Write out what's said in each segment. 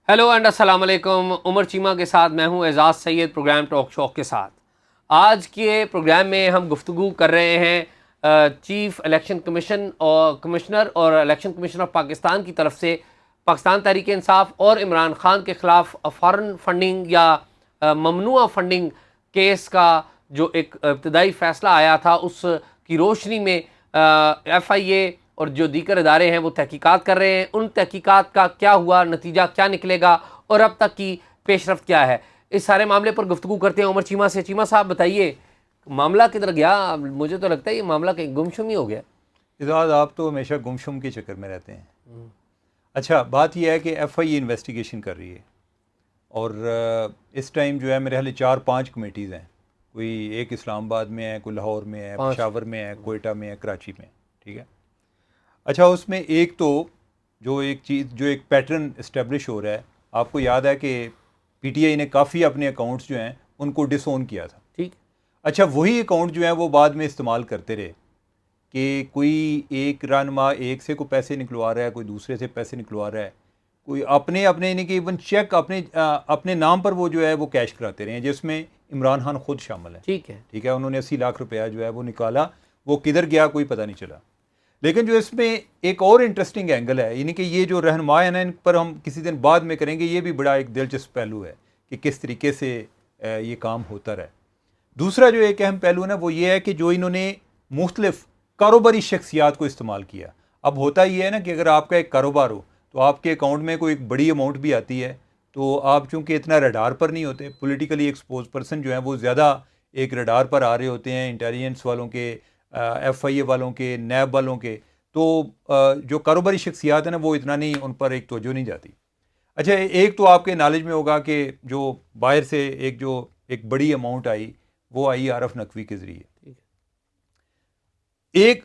Hello and السلام علیکم. عمر چیمہ کے ساتھ میں ہوں اعزاز سید پروگرام ٹاک شو کے ساتھ. آج کے پروگرام میں ہم گفتگو کر رہے ہیں چیف الیکشن کمشنر اور الیکشن کمیشن آف پاکستان کی طرف سے پاکستان تحریک انصاف اور عمران خان کے خلاف فارن فنڈنگ یا ممنوعہ فنڈنگ کیس کا جو ایک ابتدائی فیصلہ آیا تھا، اس کی روشنی میں ایف آئی اے اور جو دیگر ادارے ہیں وہ تحقیقات کر رہے ہیں. ان تحقیقات کا کیا ہوا، نتیجہ کیا نکلے گا اور اب تک کی پیش رفت کیا ہے، اس سارے معاملے پر گفتگو کرتے ہیں عمر چیمہ سے. چیمہ صاحب بتائیے، معاملہ کدھر گیا؟ مجھے تو لگتا ہے یہ معاملہ کہیں گمشم ہی ہو گیا. اعزاز، آپ تو ہمیشہ گمشم کے چکر میں رہتے ہیں. اچھا، بات یہ ہے کہ ایف آئی اے انویسٹیگیشن کر رہی ہے اور اس ٹائم جو ہے میرے خیال 4-5 کمیٹیز ہیں. کوئی ایک اسلام آباد میں ہے، کوئی لاہور میں ہے، 5 پشاور میں ہے، کوئٹہ میں ہے، کراچی میں ہے. ٹھیک ہے. اچھا، اس میں ایک تو جو ایک پیٹرن اسٹیبلش ہو رہا ہے، آپ کو یاد ہے کہ پی ٹی آئی نے کافی اپنے اکاؤنٹس جو ہیں ان کو ڈس اون کیا تھا. ٹھیک. اچھا، وہی اکاؤنٹ جو ہیں وہ بعد میں استعمال کرتے رہے کہ کوئی ایک رہنما ایک سے کوئی پیسے نکلوا رہا ہے، کوئی دوسرے سے پیسے نکلوا رہا ہے، کوئی اپنے یعنی کہ ایون چیک اپنے نام پر وہ جو ہے وہ کیش کراتے رہے ہیں، جس میں عمران خان خود شامل ہے. ٹھیک ہے. ٹھیک ہے. انہوں نے 80 لاکھ روپیہ جو ہے وہ نکالا، وہ کدھر گیا کوئی پتہ نہیں چلا. لیکن جو اس میں ایک اور انٹرسٹنگ اینگل ہے، یعنی کہ یہ جو رہنما ہے نا، ان پر ہم کسی دن بعد میں کریں گے، یہ بھی بڑا ایک دلچسپ پہلو ہے کہ کس طریقے سے یہ کام ہوتا رہا. دوسرا جو ایک اہم پہلو نا وہ یہ ہے کہ جو انہوں نے مختلف کاروباری شخصیات کو استعمال کیا. اب ہوتا یہ ہے نا کہ اگر آپ کا ایک کاروبار ہو تو آپ کے اکاؤنٹ میں کوئی ایک بڑی اماؤنٹ بھی آتی ہے تو آپ چونکہ اتنا ریڈار پر نہیں ہوتے، پولیٹیکلی ایکسپوز پرسن جو ہیں وہ زیادہ ایک ریڈار پر آ رہے ہوتے ہیں، انٹیلیجنس والوں کے، ایف آئی اے والوں کے، نیب والوں کے، تو جو کاروباری شخصیات ہیں نا وہ اتنا نہیں، ان پر ایک توجہ نہیں جاتی. اچھا، ایک تو آپ کے نالج میں ہوگا کہ جو باہر سے ایک بڑی اماؤنٹ آئی، وہ آئی عارف نقوی کے ذریعے.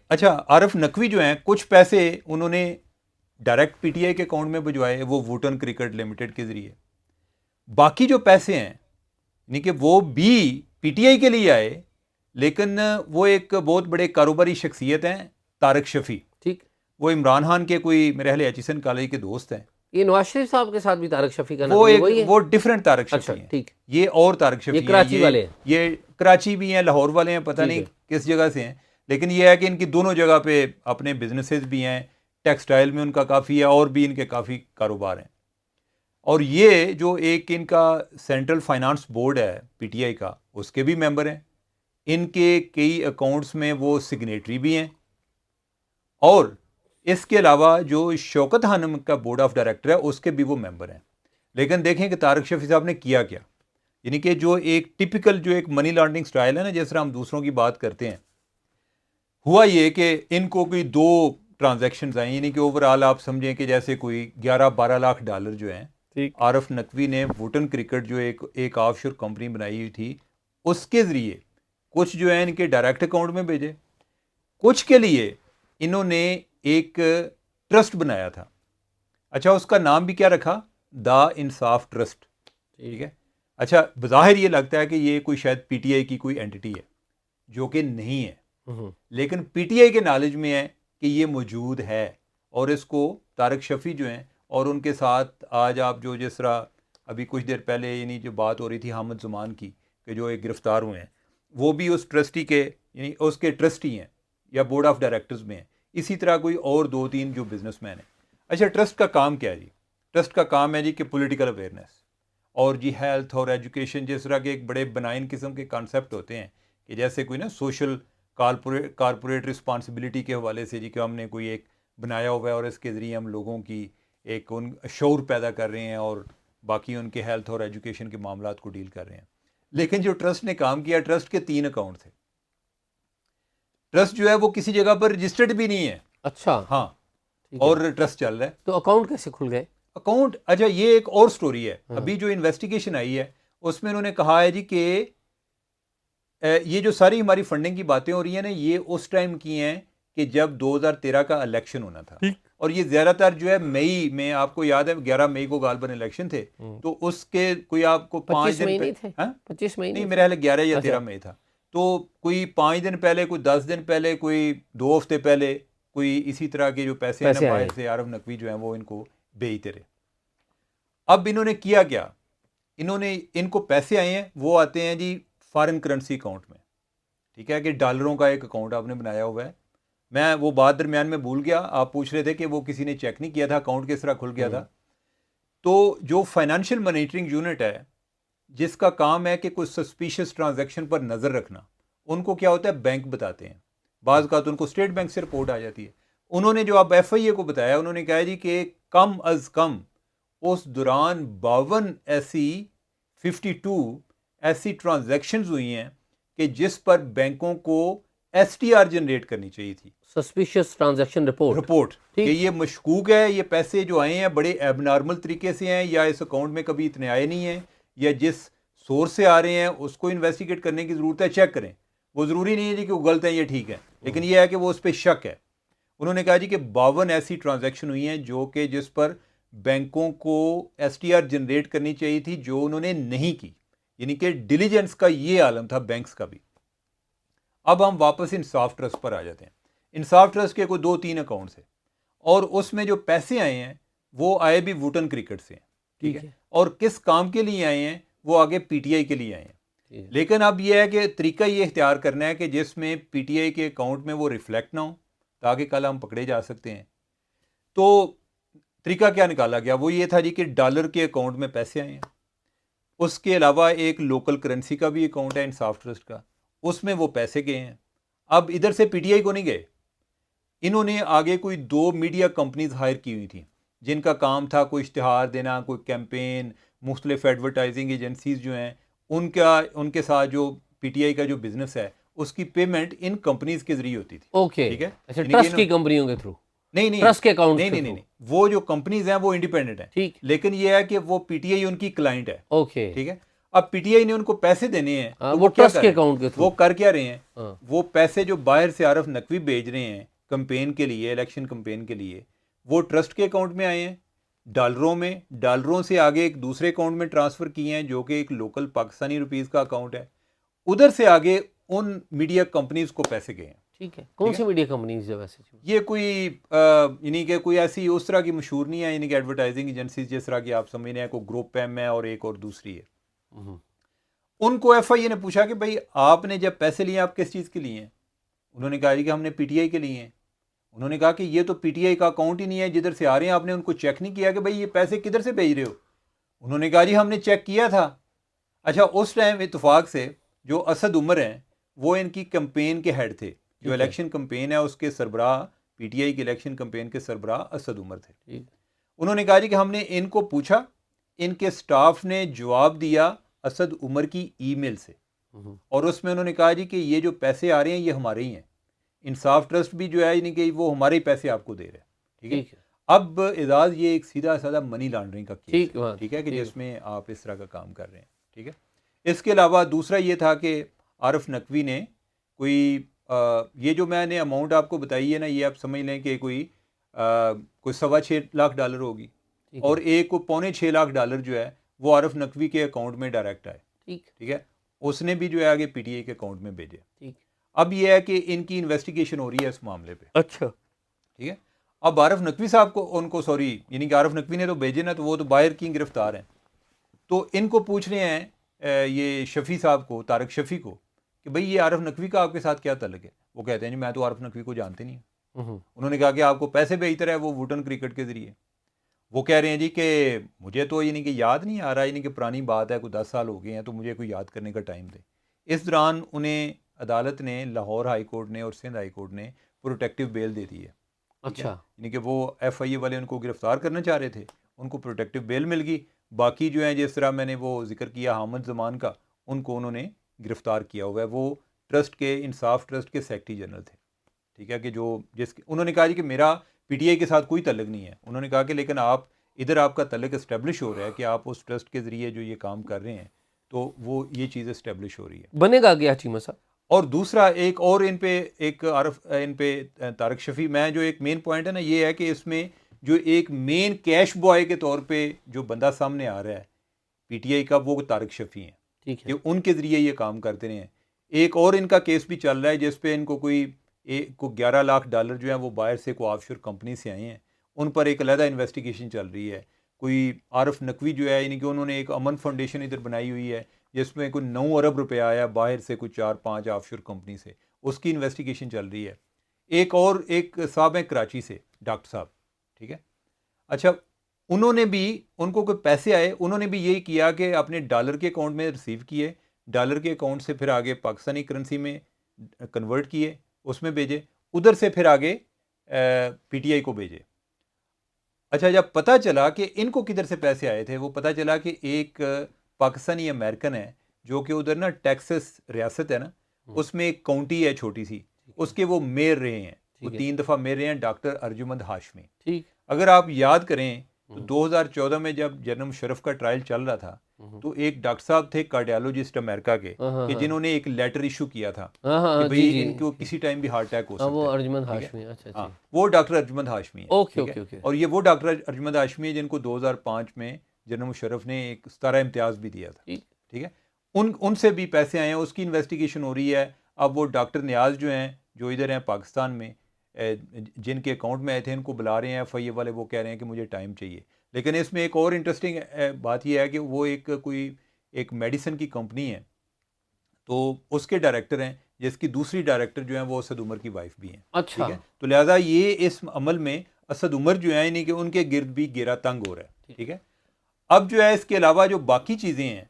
اچھا، عارف نقوی جو ہیں کچھ پیسے انہوں نے ڈائریکٹ پی ٹی آئی کے اکاؤنٹ میں بھجوائے، وہ ووٹن کرکٹ لمیٹڈ کے ذریعے. باقی جو پیسے ہیں یعنی کہ وہ بھی پی ٹی آئی کے لیے آئے، لیکن وہ ایک بہت بڑے کاروباری شخصیت ہیں، طارق شفیع. ٹھیک. وہ عمران خان کے کوئی میرے خیال ایچیسن کالج کے دوست ہیں. یہ نواز شریف صاحب کے ساتھ بھی طارق شفیع کا نام وہی ہے؟ وہ ڈفرینٹ طارق شفیع ہیں. ٹھیک. یہ اور طارق شفیع ہیں، کراچی والے ہیں. یہ کراچی بھی ہیں، لاہور والے ہیں، پتہ نہیں کس جگہ سے ہیں. لیکن یہ ہے کہ ان کی دونوں جگہ پہ اپنے بزنسز بھی ہیں، ٹیکسٹائل میں ان کا کافی ہے، اور بھی ان کے کافی کاروبار ہیں. اور یہ جو ایک ان کا سینٹرل فائنانس بورڈ ہے پی ٹی آئی کا، اس کے بھی ممبر ہیں. ان کے کئی اکاؤنٹس میں وہ سگنیٹری بھی ہیں. اور اس کے علاوہ جو شوکت خانم کا بورڈ آف ڈائریکٹر ہے اس کے بھی وہ ممبر ہیں. لیکن دیکھیں کہ طارق شفیع صاحب نے کیا کیا. یعنی کہ جو ایک ٹپیکل جو ایک منی لانڈرنگ سٹائل ہے نا، جس طرح ہم دوسروں کی بات کرتے ہیں، ہوا یہ کہ ان کو کوئی 2 ٹرانزیکشنز آئیں، یعنی کہ اوورال آپ سمجھیں کہ جیسے کوئی 11-12 لاکھ ڈالر جو ہیں عارف نقوی نے ووٹن کرکٹ جو ایک آف شور کمپنی بنائی ہوئی تھی اس کے ذریعے کچھ جو ہیں ان کے ڈائریکٹ اکاؤنٹ میں بھیجے، کچھ کے لیے انہوں نے ایک ٹرسٹ بنایا تھا. اچھا، اس کا نام بھی کیا رکھا؟ دا انصاف ٹرسٹ. ٹھیک ہے. اچھا، بظاہر یہ لگتا ہے کہ یہ کوئی شاید پی ٹی آئی کی کوئی اینٹی ہے، جو کہ نہیں ہے. لیکن پی ٹی آئی کے نالج میں ہے کہ یہ موجود ہے، اور اس کو طارق شفیع جو ہیں اور ان کے ساتھ آج آپ جو جس طرح ابھی کچھ دیر پہلے یعنی جو بات ہو رہی تھی حامد زمان کی کہ جو ایک گرفتار ہوئے ہیں، وہ بھی اس ٹرسٹی کے یعنی اس کے ٹرسٹی ہیں یا بورڈ آف ڈائریکٹرز میں ہیں. اسی طرح کوئی اور 2-3 جو بزنس مین ہیں. اچھا، ٹرسٹ کا کام کیا ہے جی؟ ٹرسٹ کا کام ہے جی کہ پولیٹیکل اویئرنیس اور جی ہیلتھ اور ایجوکیشن، جس طرح کے ایک بڑے بنائن قسم کے کانسیپٹ ہوتے ہیں کہ جیسے کوئی نا سوشل کارپوریٹ رسپانسبلٹی کے حوالے سے جی کہ ہم نے کوئی ایک بنایا ہوا ہے اور اس کے ذریعے ہم لوگوں کی ایک ان شعور پیدا کر رہے ہیں اور باقی ان کے ہیلتھ اور ایجوکیشن کے معاملات کو ڈیل کر رہے ہیں. لیکن جو ٹرسٹ نے کام کیا، ٹرسٹ کے 3 اکاؤنٹ تھے. ٹرسٹ جو ہے وہ کسی جگہ پر رجسٹرڈ بھی نہیں ہے. اچھا. ہاں. اور ٹرسٹ چل رہا ہے. تو اکاؤنٹ کیسے کھل گئے؟ اکاؤنٹ، اچھا یہ ایک اور سٹوری ہے. ابھی جو انویسٹیگیشن آئی ہے اس میں انہوں نے کہا ہے جی کہ یہ جو ساری ہماری فنڈنگ کی باتیں ہو رہی ہیں نا، یہ اس ٹائم کی ہیں کہ جب 2013 کا الیکشن ہونا تھا. اور یہ زیادہ تر جو ہے مئی میں، آپ کو یاد ہے 11 مئی کو غالباً الیکشن تھے، تو اس کے کوئی آپ کو 5 دن تھے. 25 مئی نہیں، میرے خیال 11 یا 13 مئی تھا. تو کوئی 5 دن پہلے، کوئی 10 دن پہلے، کوئی 2 ہفتے پہلے کوئی اسی طرح کے جو پیسے ہیں نا باہر سے عارف نقوی جو ہیں وہ ان کو بھیجتے رہے. اب انہوں نے کیا کیا, ان کو پیسے آئے ہیں, وہ آتے ہیں جی فارن کرنسی اکاؤنٹ میں, ٹھیک ہے, کہ ڈالروں کا ایک اکاؤنٹ آپ نے بنایا ہوا ہے. میں وہ بات درمیان میں بھول گیا, آپ پوچھ رہے تھے کہ وہ کسی نے چیک نہیں کیا تھا اکاؤنٹ کس طرح کھل گیا تھا. تو جو فائنینشیل مانیٹرنگ یونٹ ہے جس کا کام ہے کہ کوئی سسپیشس ٹرانزیکشن پر نظر رکھنا, ان کو کیا ہوتا ہے بینک بتاتے ہیں, بعض کا تو ان کو اسٹیٹ بینک سے رپورٹ آ جاتی ہے. انہوں نے جو اب ایف آئی اے کو بتایا, انہوں نے کہا جی کہ کم از کم اس دوران 52 ایسی ٹرانزیکشنز ہوئی ہیں کہ جس پر بینکوں کو ایس ٹی آر جنریٹ کرنی چاہیے تھی, سسپیشس ٹرانزیکشن رپورٹ, کہ یہ مشکوک ہے, یہ پیسے جو آئے ہیں بڑے ایب نارمل طریقے سے ہیں, یا اس اکاؤنٹ میں کبھی اتنے آئے نہیں ہیں, یا جس سورس سے آ رہے ہیں اس کو انویسٹیگیٹ کرنے کی ضرورت ہے, چیک کریں. وہ ضروری نہیں ہے جی کہ وہ غلط ہیں, یہ ٹھیک ہے, لیکن یہ ہے کہ وہ اس پہ شک ہے. انہوں نے کہا جی کہ 52 ایسی ٹرانزیکشن ہوئی ہیں جو کہ جس پر بینکوں کو ایس ٹی آر جنریٹ کرنی چاہیے تھی, جو انہوں نے نہیں کی, یعنی کہ ڈیلیجنس کا یہ عالم تھا بینکس کا بھی. اب ہم واپس انصاف ٹرسٹ پر آ جاتے ہیں. انصاف ٹرسٹ کے کوئی 2-3 اکاؤنٹس ہیں, اور اس میں جو پیسے آئے ہیں وہ آئے بھی ووٹن کرکٹ سے ہیں, ٹھیک ہے, اور کس کام کے لیے آئے ہیں, وہ آگے پی ٹی آئی کے لیے آئے ہیں. لیکن اب یہ ہے کہ طریقہ یہ اختیار کرنا ہے کہ جس میں پی ٹی آئی کے اکاؤنٹ میں وہ ریفلیکٹ نہ ہو, تاکہ کل ہم پکڑے جا سکتے ہیں. تو طریقہ کیا نکالا گیا, وہ یہ تھا جی کہ ڈالر کے اکاؤنٹ میں پیسے آئے ہیں, اس کے علاوہ ایک لوکل کرنسی کا بھی اکاؤنٹ ہے انصاف ٹرسٹ کا, اس میں وہ پیسے گئے ہیں. اب ادھر سے پی ٹی آئی کو نہیں گئے, انہوں نے آگے کوئی 2 میڈیا کمپنیز ہائر کی ہوئی تھیں جن کا کام تھا کوئی اشتہار دینا, کوئی کیمپین, مختلف ایڈورٹائزنگ ایجنسیز جو ہیں ان کے ساتھ جو پی ٹی آئی کا جو بزنس ہے اس کی پیمنٹ ان کمپنیز کے ذریعے ہوتی تھی. اوکے, ٹھیک ہے, اچھا, ٹرسٹ کی کمپنیوں کے تھرو, نہیں ٹرسٹ کے اکاؤنٹ کے نہیں, وہ جو کمپنیز ہیں وہ انڈیپینڈنٹ ہیں, ٹھیک, لیکن یہ ہے کہ وہ پی ٹی آئی ان کی کلائنٹ ہے. اوکے, ٹھیک ہے, اب پی ٹی آئی نے ان کو پیسے دینے ہیں, تو وہ کیا ٹرسٹ کے اکاؤنٹ کے تھرو, وہ کر کیا رہے ہیں, وہ پیسے جو باہر سے عارف نقوی بھیج رہے ہیں کمپین کے لیے, الیکشن کمپین کے لیے, وہ ٹرسٹ کے اکاؤنٹ میں آئے ہیں ڈالروں میں, ڈالروں سے آگے ایک دوسرے اکاؤنٹ میں ٹرانسفر کیے ہیں جو کہ ایک لوکل پاکستانی روپیز کا اکاؤنٹ ہے, ادھر سے آگے ان میڈیا کمپنیز کو پیسے گئے ہیں. ٹھیک ہے, کون سی میڈیا کمپنیز ہے ویسے؟ یہ کوئی یعنی کہ کوئی ایسی اس طرح کی مشہور نہیں ہے, یعنی کہ ایڈورٹائزنگ ایجنسیز جس طرح کی آپ سمجھ رہے ہیں, کوئی گروپ ایم ہے اور ایک اور دوسری ہے. ان کو ایف آئی اے نے پوچھا کہ بھائی آپ نے جب پیسے لیے آپ کس چیز کے لیے ہیں؟ انہوں نے کہا کہ ہم نے پی ٹی آئی کے لیے ہیں. انہوں نے کہا کہ یہ تو پی ٹی آئی کا اکاؤنٹ ہی نہیں ہے, جدھر سے آ رہے ہیں آپ نے ان کو چیک نہیں کیا کہ بھائی یہ پیسے کدھر سے بھیج رہے ہو؟ انہوں نے کہا جی ہم نے چیک کیا تھا. اچھا, اس ٹائم اتفاق سے جو اسد عمر ہیں وہ ان کی کمپین کے ہیڈ تھے, جو الیکشن کمپین ہے اس کے سربراہ, پی ٹی آئی کی الیکشن کمپین کے سربراہ اسد عمر تھے. انہوں نے کہا جی کہ ہم نے ان کو پوچھا, ان کے سٹاف نے جواب دیا اسد عمر کی ای میل سے, اور اس میں انہوں نے کہا جی کہ یہ جو پیسے آ رہے ہیں یہ ہمارے ہی ہیں, انصاف ٹرسٹ بھی جو ہے یعنی کہ وہ ہمارے ہی پیسے آپ کو دے رہے ہیں. ٹھیک ہے, اب اعزاز یہ ایک سیدھا سادہ منی لانڈرنگ کا کیس ہے, ٹھیک ہے, کہ جس میں آپ اس طرح کا کام کر رہے ہیں. ٹھیک ہے, اس کے علاوہ دوسرا یہ تھا کہ عارف نقوی نے کوئی یہ جو میں نے اماؤنٹ آپ کو بتائی ہے نا, یہ آپ سمجھ لیں کہ کوئی 6.25 لاکھ ڈالر ہوگی, اور ایک کو 5.25 لاکھ ڈالر جو ہے وہ عارف نقوی کے اکاؤنٹ میں ڈائریکٹ آئے. ٹھیک ہے, اس نے بھی جو ہے آگے پی ٹی آئی کے اکاؤنٹ میں بھیجے. اب یہ ہے کہ ان کی انویسٹیگیشن ہو رہی ہے اس معاملے پہ. اچھا, ٹھیک ہے, اب عارف نقوی صاحب کو ان کو سوری یعنی کہ عارف نقوی نے تو بھیجے نا, تو وہ تو باہر کی گرفتار ہیں, تو ان کو پوچھ رہے ہیں یہ شفیع صاحب کو, طارق شفیع کو, کہ بھئی یہ عارف نقوی کا آپ کے ساتھ کیا تعلق ہے؟ وہ کہتے ہیں جی میں تو عارف نقوی کو جانتے نہیں ہوں. انہوں نے کہا کہ آپ کو پیسے بھیجتا ہے وہ ووٹن کرکٹ کے ذریعے. وہ کہہ رہے ہیں جی کہ مجھے تو یعنی کہ یاد نہیں آ رہا, یعنی کہ پرانی بات ہے, کوئی 10 سال ہو گئے ہیں, تو مجھے کوئی یاد کرنے کا ٹائم دے. اس دوران انہیں عدالت نے, لاہور ہائی کورٹ نے اور سندھ ہائی کورٹ نے پروٹیکٹیو بیل دے دی ہے. اچھا, یعنی کہ وہ ایف آئی اے والے ان کو گرفتار کرنا چاہ رہے تھے, ان کو پروٹیکٹیو بیل مل گئی. باقی جو ہیں جس طرح میں نے وہ ذکر کیا حامد زمان کا, ان کو انہوں نے گرفتار کیا ہوا ہے. وہ ٹرسٹ کے, انصاف ٹرسٹ کے سیکرٹری جنرل تھے. ٹھیک ہے, کہ جو انہوں نے کہا جی کہ میرا پی ٹی آئی کے ساتھ کوئی تعلق نہیں ہے. انہوں نے کہا کہ لیکن آپ ادھر آپ کا تعلق اسٹیبلش ہو رہا ہے کہ آپ اس ٹرسٹ کے ذریعے جو یہ کام کر رہے ہیں, تو وہ یہ چیز اسٹیبلش ہو رہی ہے. بنے گا کیا چیمہ صاحب؟ اور دوسرا ایک اور ان پہ ایک عارف ان پہ طارق شفیع, میں جو ایک مین پوائنٹ ہے نا یہ ہے کہ اس میں جو ایک مین کیش بوائے کے طور پہ جو بندہ سامنے آ رہا ہے پی ٹی آئی کا, وہ طارق شفیع ہیں. ٹھیک ہے, کہ ان کے ذریعے یہ کام کرتے رہے ہیں. ایک اور ان کا کیس بھی چل رہا ہے جس پہ ان کو کوئی 11 لاکھ ڈالر جو ہیں وہ باہر سے کوئی آف شور کمپنی سے آئے ہیں, ان پر ایک علیحدہ انویسٹیگیشن چل رہی ہے. کوئی عارف نقوی جو ہے یعنی کہ انہوں نے ایک امن فاؤنڈیشن ادھر بنائی ہوئی ہے جس میں کوئی 9 ارب روپے آیا باہر سے کوئی 4-5 آف شور کمپنی سے, اس کی انویسٹیگیشن چل رہی ہے. ایک صاحب ہیں کراچی سے, ڈاکٹر صاحب, ٹھیک ہے, اچھا انہوں نے بھی, ان کو کوئی پیسے آئے, انہوں نے بھی یہی کیا کہ اپنے ڈالر کے اکاؤنٹ میں ریسیو کیے, ڈالر کے اکاؤنٹ سے پھر آگے پاکستانی کرنسی میں کنورٹ کیے, اس میں بھیجے, ادھر سے پھر آگے پی ٹی آئی کو بھیجے. اچھا جب پتہ چلا کہ ان کو کدھر سے پیسے آئے تھے, وہ پتہ چلا کہ ایک پاکستانی امریکن ہے جو کہ ادھر نا ٹیکسس ریاست ہے نا, اس میں ایک کاؤنٹی ہے چھوٹی سی, اس کے وہ میئر رہے ہیں, وہ 3 دفعہ میئر رہے ہیں, ڈاکٹر ارجمند ہاشمی. اگر آپ یاد کریں تو 2014 میں جب جنرل مشرف کا ٹرائل چل رہا تھا تو ایک ڈاکٹر صاحب تھے کارڈیالوجسٹ امریکہ کے, کہ جنہوں نے ایک لیٹر ایشو کیا تھا کہ بھئی ان کو کسی ٹائم بھی ہارٹ اٹیک ہو سکتا ہے. وہ ارجمند ہاشمی, ہاں وہ ڈاکٹر ارجمند ہاشمی ہیں, اوکے. اور یہ وہ ڈاکٹر ارجمند ہاشمی ہیں جن کو 2005 میں جنرل مشرف نے ایک 17 امتیاز بھی دیا تھا, ٹھیک ہے. ان سے بھی پیسے آئے ہیں, اس کی انویسٹیگیشن ہو رہی ہے. اب وہ ڈاکٹر نیاز جو ہیں جو ادھر ہیں پاکستان میں, جن کے اکاؤنٹ میں آئے تھے, ان کو بلا رہے ہیں ایف آئی اے والے, وہ کہہ رہے ہیں کہ مجھے ٹائم چاہیے. لیکن اس میں ایک اور انٹرسٹنگ بات یہ ہے کہ وہ ایک میڈیسن کی کمپنی ہے, تو اس کے ڈائریکٹر ہیں, جس کی دوسری ڈائریکٹر جو ہیں وہ اسد عمر کی وائف بھی ہیں. اچھا, ٹھیک ہے, تو لہٰذا یہ اس عمل میں اسد عمر جو ہیں یعنی کہ ان کے گرد بھی گھیرا تنگ ہو رہا ہے. ٹھیک ہے, اب جو ہے اس کے علاوہ جو باقی چیزیں ہیں,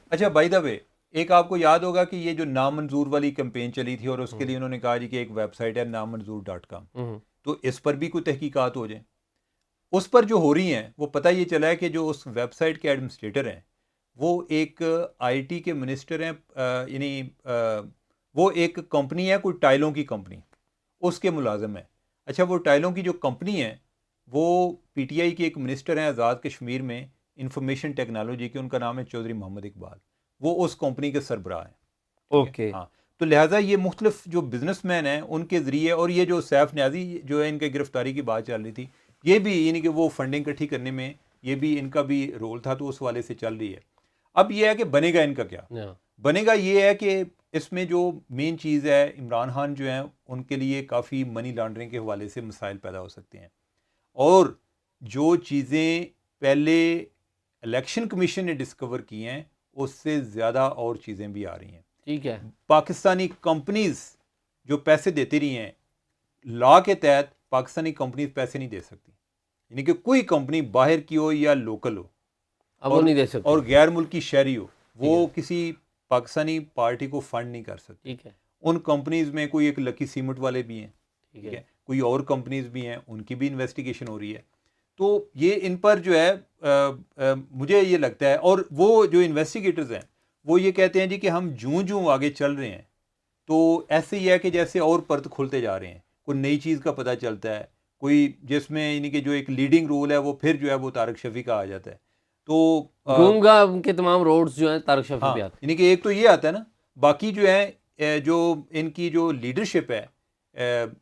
اچھا بائی دا وے ایک آپ کو یاد ہوگا کہ یہ جو نامنظور والی کمپین چلی تھی اور اس کے لیے انہوں نے کہا جی کہ ایک ویب سائٹ ہے نامنظور.com, تو اس پر بھی کوئی تحقیقات ہو جائیں. اس پر جو ہو رہی ہیں وہ پتہ یہ چلا ہے کہ جو اس ویب سائٹ کے ایڈمنسٹریٹر ہیں وہ ایک آئی ٹی کے منسٹر ہیں, یعنی وہ ایک کمپنی ہے کوئی ٹائلوں کی کمپنی, اس کے ملازم ہیں. اچھا وہ ٹائلوں کی جو کمپنی ہے وہ پی ٹی آئی کے ایک منسٹر ہیں آزاد کشمیر میں انفارمیشن ٹیکنالوجی کے, ان کا نام ہے چودھری محمد اقبال, وہ اس کمپنی کے سربراہ ہیں. اوکے, ہاں, تو لہٰذا یہ مختلف جو بزنس مین ہیں ان کے ذریعے, اور یہ جو سیف نیازی جو ہے ان کے گرفتاری کی بات چل رہی تھی, یہ بھی یعنی کہ وہ فنڈنگ اکٹھی کرنے میں یہ بھی ان کا بھی رول تھا, تو اس والے سے چل رہی ہے. اب یہ ہے کہ بنے گا ان کا کیا بنے گا, یہ ہے کہ اس میں جو مین چیز ہے عمران خان جو ہیں ان کے لیے کافی منی لانڈرنگ کے حوالے سے مسائل پیدا ہو سکتے ہیں, اور جو چیزیں پہلے الیکشن کمیشن نے ڈسکور کی ہیں اس سے زیادہ اور چیزیں بھی آ رہی ہیں. ٹھیک ہے, پاکستانی کمپنیز جو پیسے دیتی رہی ہیں, لا کے تحت پاکستانی کمپنیز پیسے نہیں دے سکتی, یعنی کہ کوئی کمپنی باہر کی ہو یا لوکل ہو اب وہ نہیں دے سکتے, اور غیر ملکی شہری ہو, وہ کسی پاکستانی پارٹی کو فنڈ نہیں کر سکتی. ٹھیک ہے, ان کمپنیز میں کوئی ایک لکی سیمنٹ والے بھی ہیں, ٹھیک ہے, کوئی اور کمپنیز بھی ہیں, ان کی بھی انویسٹیگیشن ہو رہی ہے. تو یہ ان پر جو ہے مجھے یہ لگتا ہے, اور وہ جو انویسٹیگیٹرز ہیں وہ یہ کہتے ہیں جی کہ ہم جوں آگے چل رہے ہیں تو ایسے ہی ہے کہ جیسے اور پرت کھلتے جا رہے ہیں, کوئی نئی چیز کا پتہ چلتا ہے, کوئی جس میں یعنی کہ جو ایک لیڈنگ رول ہے وہ پھر جو ہے وہ طارق شفیع کا آ جاتا ہے. تو گونگا کے تمام روڈز جو ہیں طارق شفیع پہ آتے ہیں, یعنی کہ ایک تو یہ آتا ہے نا, باقی جو ہے جو ان کی جو لیڈرشپ ہے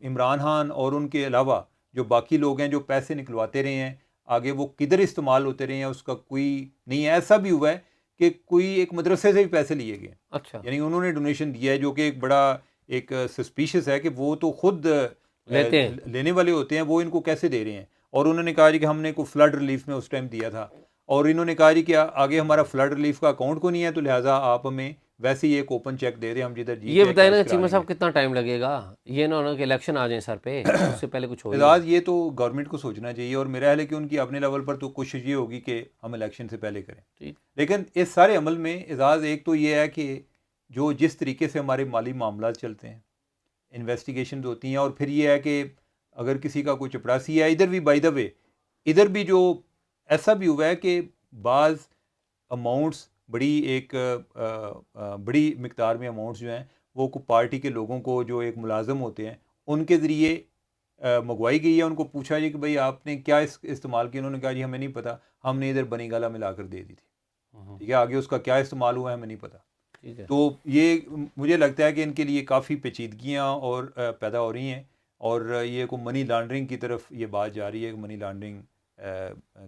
عمران خان اور ان کے علاوہ جو باقی لوگ ہیں جو پیسے نکلواتے رہے ہیں, آگے وہ کدھر استعمال ہوتے رہے ہیں اس کا کوئی نہیں ہے. ایسا بھی ہوا ہے کہ کوئی ایک مدرسے سے بھی پیسے لیے گئے, اچھا, یعنی انہوں نے ڈونیشن دیا ہے, جو کہ ایک بڑا ایک سسپیشس ہے کہ وہ تو خود لیتے ہیں, لینے والے ہوتے ہیں, وہ ان کو کیسے دے رہے ہیں. اور انہوں نے کہا جی کہ ہم نے کوئی فلڈ ریلیف میں اس ٹائم دیا تھا, اور انہوں نے کہا جی کہ آگے ہمارا فلڈ ریلیف کا اکاؤنٹ کو نہیں ہے, تو لہٰذا آپ ہمیں ویسے ہی ایک اوپن چیک دے دیں, ہم جدھر یہ بتائیں نا چیمہ صاحب کتنا ٹائم لگے گا, یہ نہ ہونا کہ الیکشن آ جائیں سر پہ, اس سے پہلے کچھ ہو. اعزاز یہ تو گورنمنٹ کو سوچنا چاہیے, اور میرا خیال ہے کہ ان کی اپنے لیول پر تو کوشش یہ ہوگی کہ ہم الیکشن سے پہلے کریں. لیکن اس سارے عمل میں اعزاز ایک تو یہ ہے کہ جو جس طریقے سے ہمارے مالی معاملات چلتے ہیں, انویسٹیگیشنز ہوتی ہیں, اور پھر یہ ہے کہ اگر کسی کا کوئی چپڑاسی ہے, ادھر بھی بائی دا وے ادھر بھی جو ایسا بھی ہوا ہے کہ بعض اماؤنٹس بڑی مقدار میں اماؤنٹس جو ہیں وہ پارٹی کے لوگوں کو جو ایک ملازم ہوتے ہیں ان کے ذریعے منگوائی گئی ہے. ان کو پوچھا جی کہ بھئی آپ نے کیا استعمال کیا, انہوں نے کہا جی ہمیں نہیں پتہ, ہم نے ادھر بنی گالا ملا کر دے دی تھی. ٹھیک ہے, آگے اس کا کیا استعمال ہوا ہے ہمیں نہیں پتہ. تو یہ مجھے لگتا ہے کہ ان کے لیے کافی پیچیدگیاں اور پیدا ہو رہی ہیں, اور یہ کو منی لانڈرنگ کی طرف یہ بات جا رہی ہے کہ منی لانڈرنگ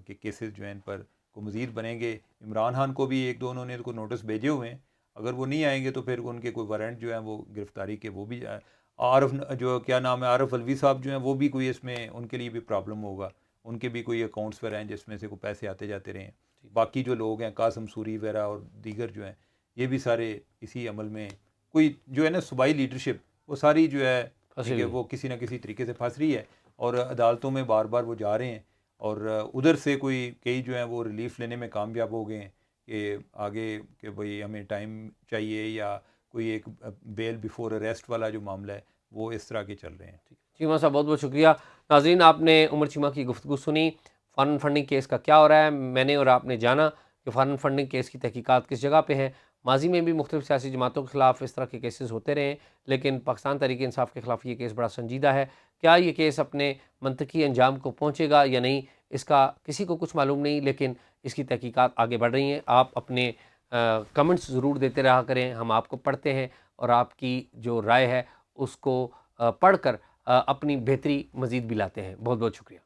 کے کیسز جو ہیں ان پر کو مزید بنیں گے. عمران خان کو بھی ایک دو انہوں نے کو نوٹس بھیجے ہوئے ہیں, اگر وہ نہیں آئیں گے تو پھر ان کے کوئی وارنٹ جو ہیں وہ گرفتاری کے وہ بھی عارف جو کیا نام ہے عارف الوی صاحب جو ہیں وہ بھی کوئی اس میں ان کے لیے بھی پرابلم ہوگا, ان کے بھی کوئی اکاؤنٹس پر ہیں جس میں سے کوئی پیسے آتے جاتے رہے ہیں. باقی جو لوگ ہیں قاسم سوری وغیرہ اور دیگر جو ہیں یہ بھی سارے اسی عمل میں کوئی جو ہے نا صوبائی لیڈرشپ وہ ساری جو ہے کہ وہ کسی نہ کسی طریقے سے پھنس رہی ہے اور عدالتوں میں بار بار وہ جا رہے ہیں اور ادھر سے کئی جو ہیں وہ ریلیف لینے میں کامیاب ہو گئے ہیں کہ آگے کہ بھئی ہمیں ٹائم چاہیے یا کوئی ایک بیل بیفور اریسٹ والا جو معاملہ ہے وہ اس طرح کے چل رہے ہیں. چیمہ صاحب بہت بہت شکریہ. ناظرین آپ نے عمر چیمہ کی گفتگو سنی. فارن فنڈنگ کیس کا کیا ہو رہا ہے, میں نے اور آپ نے جانا کہ فارن فنڈنگ کیس کی تحقیقات کس جگہ پہ ہیں. ماضی میں بھی مختلف سیاسی جماعتوں کے خلاف اس طرح کے کیسز ہوتے رہے ہیں, لیکن پاکستان تحریک انصاف کے خلاف یہ کیس بڑا سنجیدہ ہے. کیا یہ کیس اپنے منطقی انجام کو پہنچے گا یا نہیں, اس کا کسی کو کچھ معلوم نہیں, لیکن اس کی تحقیقات آگے بڑھ رہی ہیں. آپ اپنے کمنٹس ضرور دیتے رہا کریں, ہم آپ کو پڑھتے ہیں اور آپ کی جو رائے ہے اس کو پڑھ کر اپنی بہتری مزید بھی لاتے ہیں. بہت بہت شکریہ.